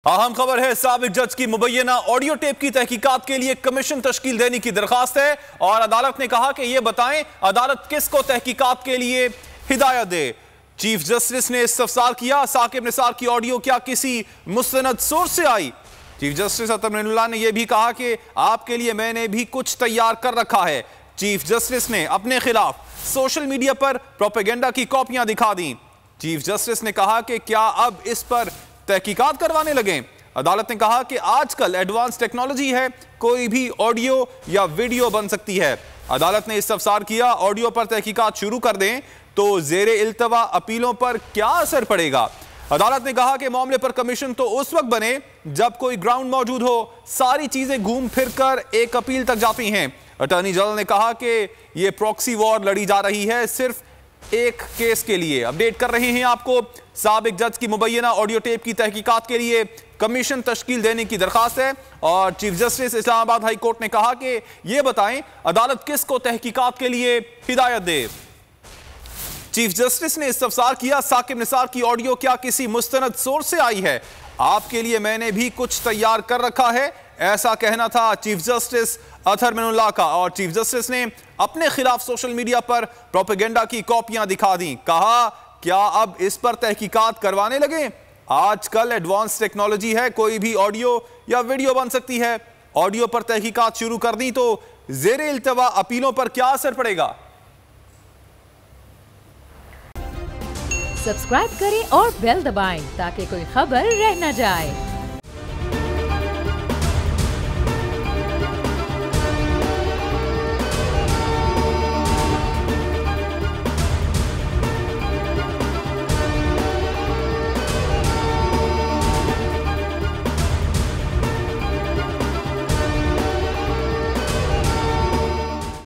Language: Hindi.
अहम खबर है, साबिक जज की मुबैना ऑडियो टेप की तहकीकात के लिए कमीशन तश्कील देने की दरखास्त है और अदालत ने कहा कि यह बताएं अदालत किसको तहकीकात के लिए हिदायत दे। चीफ जस्टिस ने इस्तफसार किया, साकिब निसार की ऑडियो क्या किसी मुस्तनद सोर्स से आई। चीफ जस्टिस अतर मिनुल्लाह ने यह भी कहा कि आपके लिए मैंने भी कुछ तैयार कर रखा है। चीफ जस्टिस ने अपने खिलाफ सोशल मीडिया पर प्रोपेगेंडा की कॉपियां दिखा दी। चीफ जस्टिस ने कहा कि क्या अब इस पर तहकीकात करवाने लगे। अदालत ने कहा कि आजकल एडवांस टेक्नोलॉजी है, कोई भी ऑडियो या वीडियो बन सकती है। अदालत ने इस्तफसार किया, ऑडियो पर तहकीकात शुरू कर दें तो ज़ेरे इल्तवा अपीलों पर क्या असर पड़ेगा। अदालत ने कहा कि मामले पर कमीशन तो उस वक्त बने जब कोई ग्राउंड मौजूद हो, सारी चीजें घूम फिर कर एक अपील तक जाती हैं। अटॉर्नी जनरल ने कहा कि यह प्रॉक्सी वॉर लड़ी जा रही है सिर्फ एक केस के लिए। अपडेट कर रहे हैं आपको, साबिक जज की मुबैना ऑडियो टेप की तहकीकात के लिए कमीशन तश्कील देने की दरखास्त है और chief justice Islamabad high court ने कहा कि यह बताएं अदालत किसको तहकीकात के लिए हिदायत दे। चीफ जस्टिस ने इस्तफसार किया, साकिब निसार की ऑडियो क्या किसी मुस्तनद सोर्स से आई है। आपके लिए मैंने भी कुछ तैयार कर रखा है, ऐसा कहना था चीफ जस्टिस अतर मिनुल्लाह का। और चीफ जस्टिस ने अपने खिलाफ सोशल मीडिया पर प्रोपेगेंडा की कॉपियां दिखा दी। कहा क्या अब इस पर तहकीकात करवाने लगे। आजकल एडवांस टेक्नोलॉजी है, कोई भी ऑडियो या वीडियो बन सकती है। ऑडियो पर तहकीकात शुरू कर दी तो ज़ेरे इल्तवा अपीलों पर क्या असर पड़ेगा। सब्सक्राइब करें और बेल दबाएं ताकि कोई खबर रह न जाए।